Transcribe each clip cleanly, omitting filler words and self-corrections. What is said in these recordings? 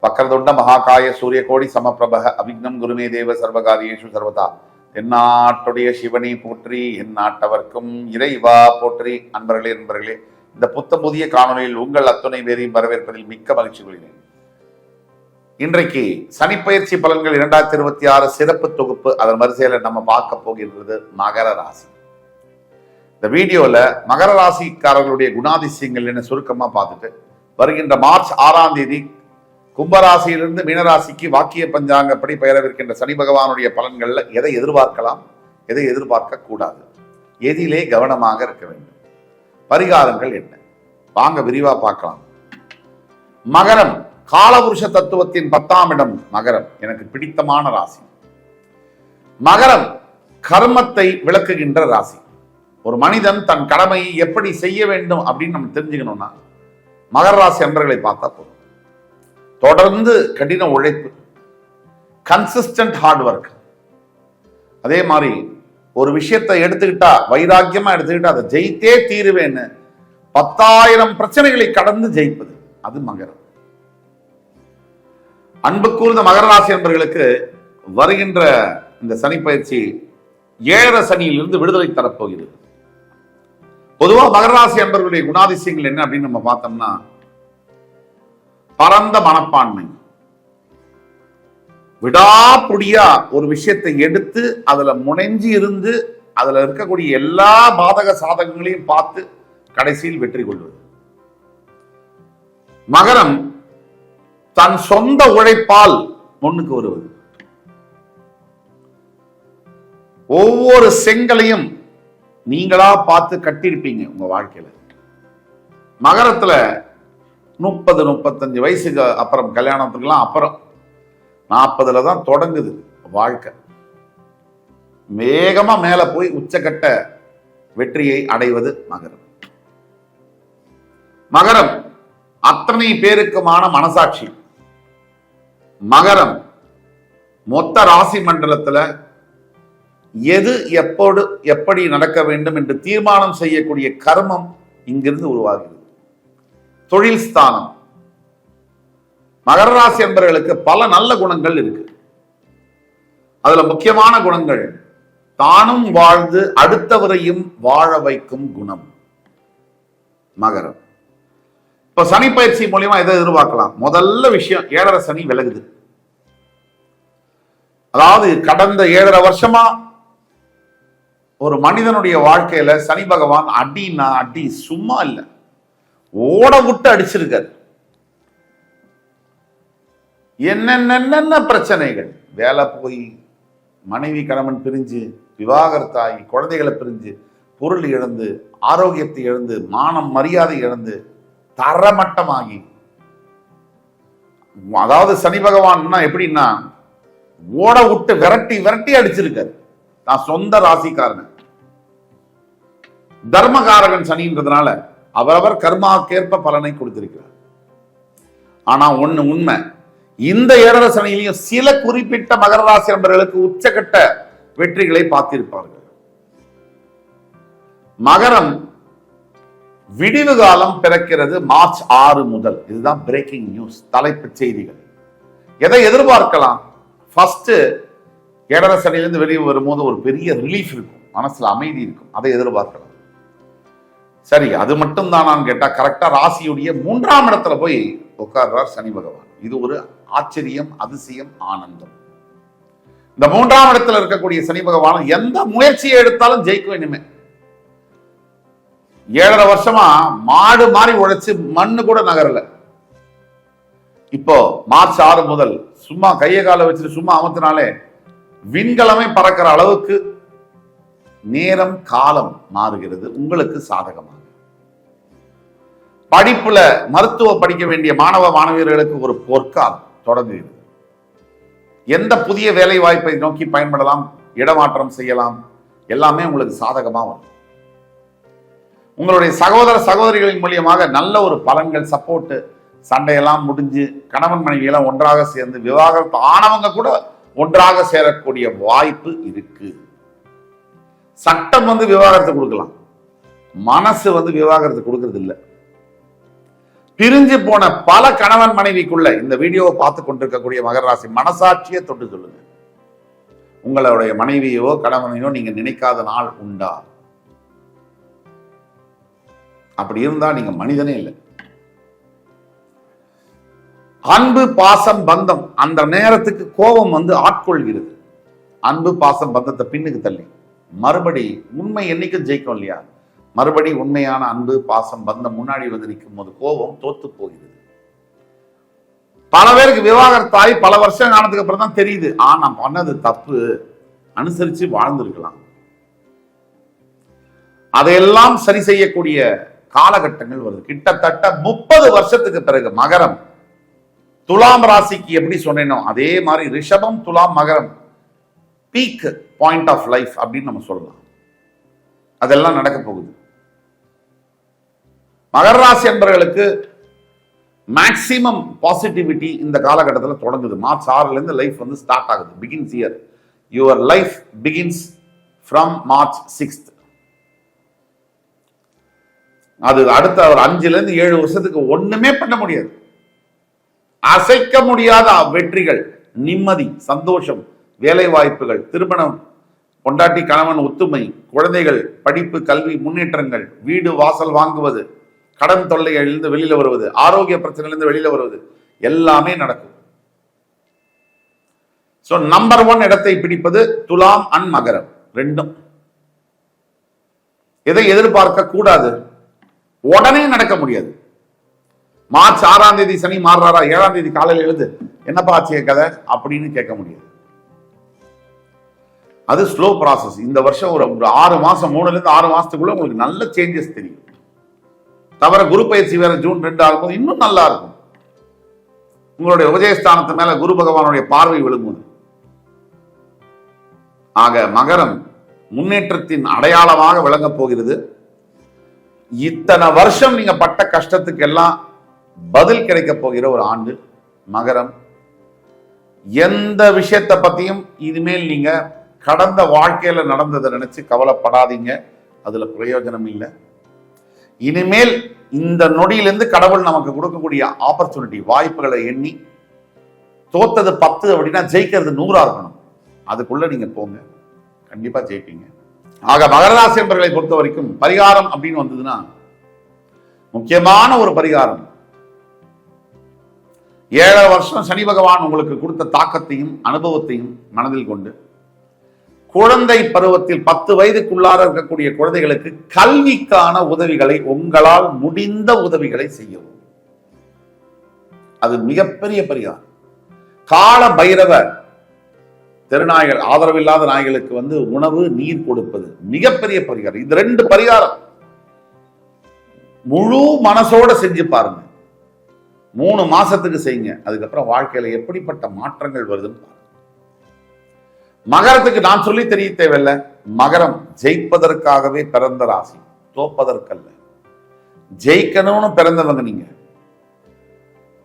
வக்கரதுண்ட மகாகாய சூரியகோடி சமப்பிரபக அவிக்னம் குருமே தேவ சர்வகாரியேஷு சர்வதா. எந்நாட்டுடைய சிவனை போற்றி, எந்நாட்டவர்க்கும் இறைவா போற்றி. நண்பர்களே, இந்த புதிய காணொலியில் உங்கள் அத்துணை பேரையும் வரவேற்பதில் மிக்க மகிழ்ச்சி கொள்கிறேன். இன்றைக்கு சனிப்பயிற்சி பலன்கள் 2026 சிறப்பு தொகுப்பு. அதன் வரிசையில நம்ம பார்க்க போகின்றது மகர ராசி. இந்த வீடியோல மகர ராசிக்காரர்களுடைய குணாதிசயங்கள் என்ன சுருக்கமா பார்த்துட்டு, வருகின்ற மார்ச் 6ஆம் தேதி கும்பராசியிலிருந்து மீனராசிக்கு வாக்கிய பஞ்சாங்கப்படி பெயரவிருக்கின்ற சனி பகவானுடைய பலன்கள்ல எதை எதிர்பார்க்கலாம், எதை எதிர்பார்க்க கூடாது, எதிலே கவனமாக இருக்க வேண்டும், பரிகாரங்கள் என்ன, வாங்க விரிவா பார்க்கலாம். மகரம் காலபுருஷ தத்துவத்தின் 10ஆம் இடம். மகரம் எனக்கு பிடித்தமான ராசி. மகரம் கர்மத்தை விளக்குகின்ற ராசி. ஒரு மனிதன் தன் கடமையை எப்படி செய்ய வேண்டும் அப்படின்னு நம்ம தெரிஞ்சுக்கணும்னா மகர ராசி அன்பர்களை பார்த்தா போதும். தொடர்ந்து கடின உழைப்பு, கன்சிஸ்டன்ட் ஹார்ட் ஒர்க். அதே மாதிரி ஒரு விஷயத்தை எடுத்துக்கிட்டா, வைராக்கியமா எடுத்துக்கிட்டா அதை ஜெயித்தே தீருவேன்னு 10,000 பிரச்சனைகளை கடந்து ஜெயிப்பது, அது மகரம். அன்பு கூர்ந்த மகர ராசி என்பவர்களுக்கு வருகின்ற இந்த சனி பயிற்சி 7 சனியிலிருந்து விடுதலை தரப்போகிறது. பொதுவா மகர ராசி என்பவர்களுடைய குணாதிசயங்கள் என்ன அப்படின்னு நம்ம பார்த்தோம்னா, பரந்த மனப்பான்மை, விடாப்புடியா ஒரு விஷயத்தை எடுத்து அதுல முனைஞ்சி இருந்து அதுல இருக்கக்கூடிய எல்லா பாதக சாதகங்களையும் பார்த்து கடைசியில் வெற்றி கொள்வது. மகரம் தன் சொந்த உழைப்பால் முன்னுக்கு வருவது. ஒவ்வொரு செங்கலையும் நீங்களா பார்த்து கட்டியிருப்பீங்க உங்க வாழ்க்கையில. மகரத்துல 30-35 வயசுக்கு அப்புறம், கல்யாணத்துக்குலாம் அப்புறம் 40ல தான் தொடங்குது வாழ்க்கை. வேகமா மேல போய் உச்சக்கட்ட வெற்றியை அடைவது மகரம். மகரம் அத்தனை பேருக்குமான மனசாட்சி. மகரம் மொத்த ராசி மண்டலத்துல எது எப்போது எப்படி நடக்க வேண்டும் என்று தீர்மானம் செய்யக்கூடிய கர்மம் இங்கிருந்து உருவாகிறது. தொழில் ஸ்தானம். மகர ராசி என்பவர்களுக்கு பல நல்ல குணங்கள் இருக்கு. அதுல முக்கியமான குணங்கள், தானும் வாழ்ந்து அடுத்தவரையும் வாழ வைக்கும் குணம் மகரம். இப்ப சனி பயிற்சி மூலியமா எதை எதிர்பார்க்கலாம்? முதல்ல விஷயம், 7.5 சனி விலகுது. அதாவது கடந்த 7.5 வருஷமா ஒரு மனிதனுடைய வாழ்க்கையில சனி பகவான் அடினா அடி சும்மா இல்லை, ஓட விட்டு அடிச்சிருக்காரு. என்னென்ன பிரச்சனைகள், வேலை போய், மனைவி கணவன் பிரிஞ்சு, விவாகரத்தாகி, குழந்தைகளை பிரிஞ்சு, பொருள் இழந்து, ஆரோக்கியத்தை இழந்து, மானம் மரியாதை இழந்து, தரமட்டமாகி. அதாவது சனி பகவான் எப்படின்னா ஓட விட்டு விரட்டி விரட்டி அடிச்சிருக்காரு. நான் சொந்த ராசிக்காரன், தர்மகாரகன் சனின்றதுனால அவரவர் கர்மாக்கேற்ப பலனை கொடுத்திருக்கிறார். ஆனா ஒண்ணு உண்மை, இந்த 7.5 சனியிலையும் சில குறிப்பிட்ட மகர ராசி நண்பர்களுக்கு உச்சகட்ட வெற்றிகளை பார்த்திருப்பார்கள். மகரம் விடிவு காலம் பிறக்கிறது மார்ச் 6 முதல். இதுதான் பிரேக்கிங் நியூஸ், தலைப்புச் செய்திகள். எதை எதிர்பார்க்கலாம்? ஃபர்ஸ்ட் 7.5 சனியிலிருந்து வெளியே வரும்போது ஒரு பெரிய ரிலீஃப் இருக்கும், மனசுல அமைதி இருக்கும், அதை எதிர்பார்க்கலாம். சரி, அது மட்டும் தான் கேட்டா, கரெக்டா ராசியுடைய 3ஆம் இடத்துல போய் உட்கார்றார் சனி பகவான். இது ஒரு ஆச்சரியம், அதிசயம், ஆனந்தம். இந்த 3ஆம் இடத்துல இருக்கக்கூடிய சனி பகவான் எந்த முயற்சியை எடுத்தாலும் ஜெயிக்கும். இனிமே 7.5 வருஷமா மாடு மாறி உழைச்சு மண்ணு கூட நகரல. இப்போ மார்ச் 6 முதல் சும்மா கையை கால வச்சுட்டு சும்மா அமர்த்தினாலே விண்கலமே பறக்கிற அளவுக்கு நேரம் காலம் மாறுகிறது உங்களுக்கு சாதகமாக. படிப்புல மருத்துவ படிக்க வேண்டிய மாணவ மாணவியர்களுக்கு ஒரு பொற்காலம் தொடங்குகிறது. எந்த புதிய வேலை வாய்ப்பை நோக்கி பயன்படலாம், இடமாற்றம் செய்யலாம், எல்லாமே உங்களுக்கு சாதகமா வரும். உங்களுடைய சகோதர சகோதரிகளின் மூலியமாக நல்ல ஒரு பலன்கள், சப்போர்ட், சண்டையெல்லாம் முடிஞ்சு கணவன் மனைவி எல்லாம் ஒன்றாக சேர்ந்து விவாகரத்து ஆனவங்க கூட ஒன்றாக சேரக்கூடிய வாய்ப்பு இருக்கு. சட்டம் விவாகரத்து கொடுக்கலாம், மனசு விவாகரத்து கொடுக்கறது இல்லை. பிரிஞ்சு போன பல கணவன் மனைவிக்குள்ள இந்த வீடியோவை பார்த்து கொண்டிருக்கக்கூடிய மகர ராசி மனசாட்சியை தொட்டு சொல்லுங்க. உங்களுடைய மனைவியோ கணவனையோ நீங்க நினைக்காத நாள் உண்டா? அப்படி இருந்தா நீங்க மனிதனே இல்லை. அன்பு பாசம் பந்தம் அந்த நேரத்துக்கு கோபம் வந்து ஆட்கொள்கிறது. அன்பு பாசம் பந்தத்தை பின்னுக்கு தள்ளி மறுபடி உண்மை என்னைக்கும் ஜெயிக்கும் இல்லையா? மறுபடி உண்மையான அன்பு பாசம் பந்தம் முன்னாடி வந்து நிற்கும் போது கோபம் தோத்து போகிறது. பல பேருக்கு விவாகரத்தாய் பல வருஷம் ஆனதுக்கு அப்புறம் தான் தெரியுது, நான் பண்ணது தப்பு, அனுசரிச்சு வாழ்ந்திருக்கலாம். அதையெல்லாம் சரி செய்யக்கூடிய காலகட்டங்கள் வருது. கிட்டத்தட்ட 30 வருஷத்துக்கு பிறகு மகரம் துலாம் ராசிக்கு எப்படி சொன்னேனோ அதே மாதிரி ரிஷபம் துலாம் மகரம் பீக் பாயிண்ட் ஆஃப் லைஃப் அப்படின்னு நம்ம சொல்லலாம். அதெல்லாம் நடக்க போகுது. மகர ராசி என்பவர்களுக்கு மேக்சிமம் பாசிட்டிவிட்டி இந்த காலகட்டத்தில் தொடங்குது. மார்ச் 6ல இருந்து லைஃப் வந்து ஸ்டார்ட் ஆகுது. Begins year. Your life begins from March 6th. அது அடுத்த ஒரு 5ல இருந்து 7 வருஷத்துக்கு ஒண்ணுமே பண்ண முடியாது. அசைக்க முடியாத வெற்றிகள், நிம்மதி, சந்தோஷம், வேலை வாய்ப்புகள், திருமணம், பொண்டாட்டி கணவன் ஒத்துமை, குழந்தைகள், படிப்பு, கல்வி, முன்னேற்றங்கள், வீடு வாசல் வாங்குவது, கடன் தொல்லைகளிலிருந்து வெளியில வருவது, ஆரோக்கிய பிரச்சனையிலிருந்து வெளியில வருவது, எல்லாமே நடக்கும். சோ நம்பர் 1 இடத்தை பிடிப்பது துலாம் அண்ட் மகரம் ரெண்டும். எதை எதிர்பார்க்க கூடாது, உடனே நடக்க முடியாது. மார்ச் 6ஆம் தேதி சனி மாறுறாரா, 7ஆம் தேதி காலையில் எழுது என்னப்பா ஆச்சு கதை அப்படின்னு கேட்க முடியாது. அது ஸ்லோ ப்ராசஸ். இந்த வருஷம் ஒரு 6 மாசம் 3ல இருந்து 6 மாசத்துக்குள்ள உங்களுக்கு நல்ல சேஞ்சஸ் தெரியும். தவிர குரு பயிற்சி வேற ஜூன் 2 ஆகும்போது இன்னும் நல்லா இருக்கும். உங்களுடைய உபஜயஸ்தானத்து மேல குரு பகவானுடைய பார்வை விழுங்குது. ஆக மகரம் முன்னேற்றத்தின் அடையாளமாக விளங்க போகிறது. இத்தனை வருஷம் நீங்க பட்ட கஷ்டத்துக்கு எல்லாம் பதில் கிடைக்க போகிற ஒரு ஆண்டு மகரம். எந்த விஷயத்தை பத்தியும் இனிமேல் நீங்க கடந்த வாழ்க்கையில நடந்ததை நினைச்சு கவலைப்படாதீங்க. அதுல பிரயோஜனம் இல்லை. இனிமேல் இந்த நொடியிலிருந்து கடவுள் நமக்கு கொடுக்கக்கூடிய ஆப்பர்ச்சுனிட்டி வாய்ப்புகளை எண்ணி தோத்தது 10 அப்படின்னா ஜெயிக்கிறது 100 இருக்கணும். அதுக்குள்ள நீங்க போங்க, கண்டிப்பா ஜெயிப்பீங்க. ஆக மகராசி என்பவர்களை பொறுத்த வரைக்கும் பரிகாரம் அப்படின்னு வந்ததுன்னா முக்கியமான ஒரு பரிகாரம், 7 வருஷம் சனி பகவான் உங்களுக்கு கொடுத்த தாக்கத்தையும் அனுபவத்தையும் மனதில் கொண்டு குழந்தை பருவத்தில் 10 வயதுக்குள்ளார இருக்கக்கூடிய குழந்தைகளுக்கு கல்விக்கான உதவிகளை, உங்களால் முடிந்த உதவிகளை செய்யவும். அது மிகப்பெரிய பரிகாரம். கால பைரவ தெருநாய்கள், ஆதரவில்லாத நாய்களுக்கு வந்து உணவு நீர் கொடுப்பது மிகப்பெரிய பரிகாரம். இது 2 பரிகாரம் முழு மனசோட செஞ்சு பாருங்க. 3 மாசத்துக்கு செய்யுங்க. அதுக்கப்புறம் வாழ்க்கையில எப்படிப்பட்ட மாற்றங்கள் வருதுன்னு பாருங்க. மகரத்துக்கு நான் சொல்லி தெரிய தேவையில்லை. மகரம் ஜெயிப்பதற்காகவே பிறந்த ராசி, தோப்பதற்கல்ல. ஜெயிக்கணும்னு பிறந்தவங்க நீங்க.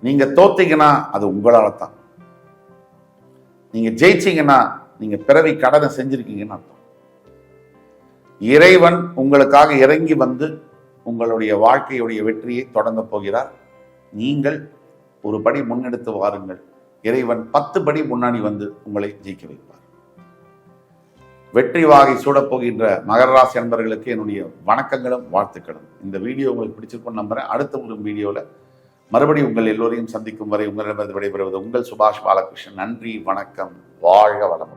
நீங்க தோத்தீங்கன்னா அது உங்களால தான். நீங்க ஜெயிச்சீங்கன்னா நீங்க பிறவி கடனை செஞ்சிருக்கீங்கன்னு அர்த்தம். இறைவன் உங்களுக்காக இறங்கி வந்து உங்களுடைய வாழ்க்கையுடைய வெற்றியை தொடங்க போகிறார். நீங்கள் ஒரு படி முன்னெடுத்து வாருங்கள். இறைவன் 10 படி முன்னாடி வந்து உங்களை ஜெயிக்க வைப்பார். வெற்றி வாகை சூடப்போகின்ற மகர ராசி அன்பர்களுக்கு என்னுடைய வணக்கங்களும் வாழ்த்துக்களும். இந்த வீடியோ உங்களுக்கு பிடிச்சிருக்கும்னு நம்புறேன். அடுத்த ஒரு வீடியோவில் மறுபடியும் உங்கள் எல்லோரையும் சந்திக்கும் வரை உங்களிடமிருந்து விடைபெறுவது உங்கள் சுபாஷ் பாலகிருஷ்ணன். நன்றி, வணக்கம், வாழ்க வளமுடன்.